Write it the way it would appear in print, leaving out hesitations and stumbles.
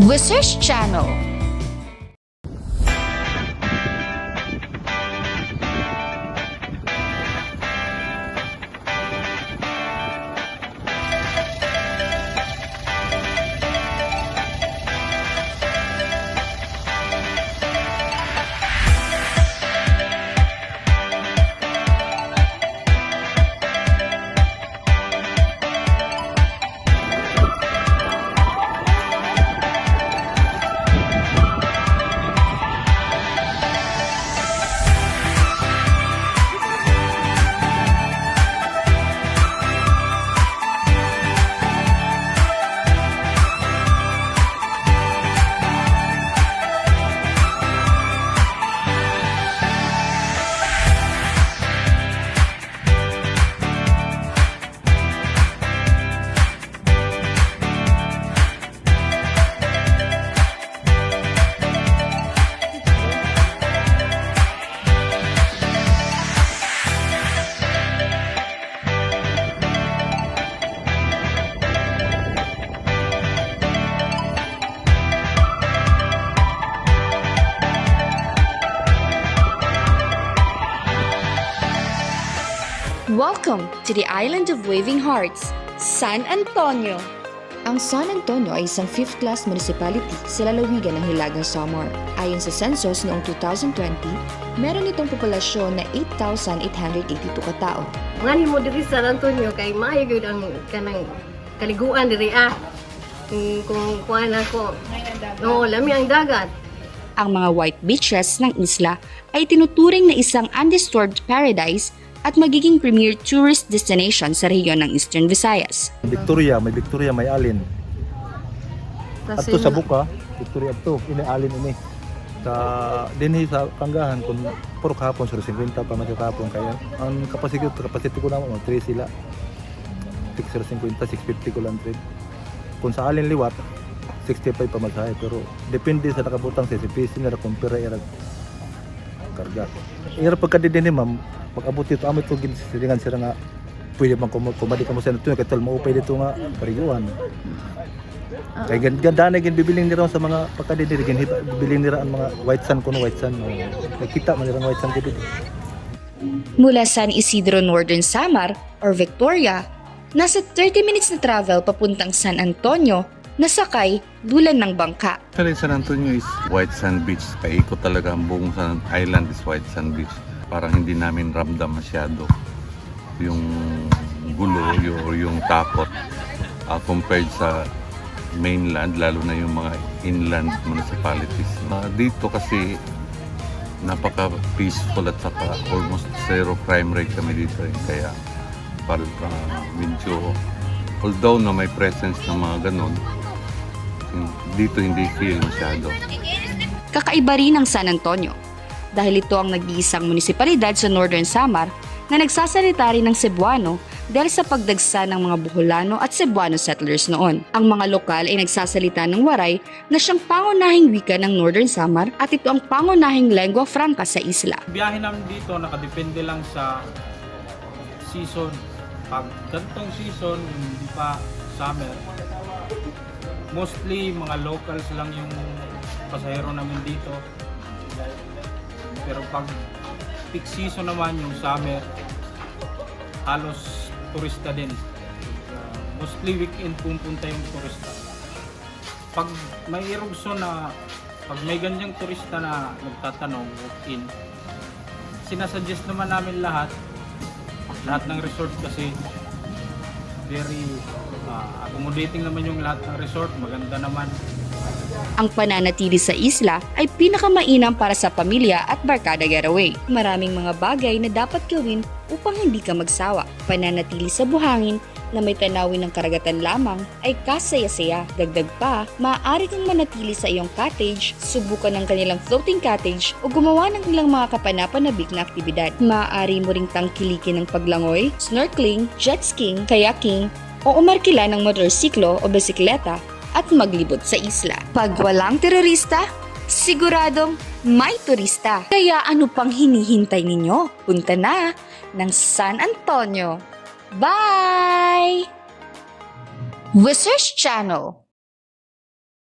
Wizards Channel. Welcome to the Island of Waving Hearts, San Antonio. Ang San Antonio ay isang 5th class municipality sa lalawigan ng Hilagang Samar. Ayon sa census noong 2020, meron itong populasyon na 8,882 katao. Ngani mo diri sa San Antonio kay maayo gyud ang kanang kaliguan diri kung kuan ako. No, lami ang dagat. Ang mga white beaches ng isla ay tinuturing na isang undisturbed paradise at magiging premier tourist destination sa rehiyon ng Eastern Visayas. Victoria, may alin. Ato sa buka, Victoria ato, ini alin ini. Sa dinhi sa Kanggahan kun puro kahapon sa 50 pa matatapon kaya ang capacity ko naman 3 sila. 650, 650 ko lang trip. Kung sa alin liwat 65 pa magsahay pero depende sa nakabutang sa CPC na kumpira ira karga. Ira pagkadidini ma'am pag-abot dito amo ito ginsilingan sila nga pwede bang kumadi ka mo sa ito kaya maupay dito nga pariguan kaya ganda na bibiling nila sa mga pagkadidiri bibiling nila ang mga white sand kuno white sand nakita man nila white sand dito. Mula San Isidro, Northern Samar or Victoria, nasa 30 minutes na travel papuntang San Antonio na sakay dulan ng bangka. Actually, San Antonio is white sand beach. Kaikot talaga ang buong island is white sand beach. Parang hindi namin ramdam masyado yung gulo o yung takot compared sa mainland, lalo na yung mga inland municipalities. Dito kasi napaka-peaceful at saka almost zero crime rate kami dito. Kaya medyo, although na may presence ng mga ganun, dito hindi feel masyado. Kakaiba rin ang San Antonio dahil ito ang nag-iisang munisipalidad sa Northern Samar na nagsasalita rin ng Cebuano dahil sa pagdagsa ng mga Boholano at Cebuano settlers noon. Ang mga lokal ay nagsasalita ng Waray na siyang pangunahing wika ng Northern Samar at ito ang pangunahing lengua franca sa isla. Biyahe namin dito nakadepende lang sa season. Pag gantong season, hindi pa summer, mostly mga locals lang yung pasahero namin dito. Pero pag peak season naman yung summer, halos turista din. Mostly weekend pupunta yung turista. Pag may eruption pag may ganyang turista na nagtatanong, walk-in, sinasuggest naman namin lahat ng resort kasi very accommodating naman yung lahat ng resort, maganda naman. Ang pananatili sa isla ay pinakamainam para sa pamilya at barkada getaway. Maraming mga bagay na dapat gawin upang hindi ka magsawa. Pananatili sa buhangin na may tanawin ng karagatan lamang ay kasaya-saya. Dagdag pa, maaari kang manatili sa iyong cottage, subukan ng kanilang floating cottage o gumawa ng ilang mga kapanapanabik na aktibidad. Maaari mo ring tangkilikin ng paglangoy, snorkeling, jet skiing, kayaking o umarkila ng motorsiklo o bisikleta at maglibot sa isla. Pag walang terorista, siguradong may turista. Kaya ano pang hinihintay ninyo? Punta na ng San Antonio. Bye! Wizards Channel.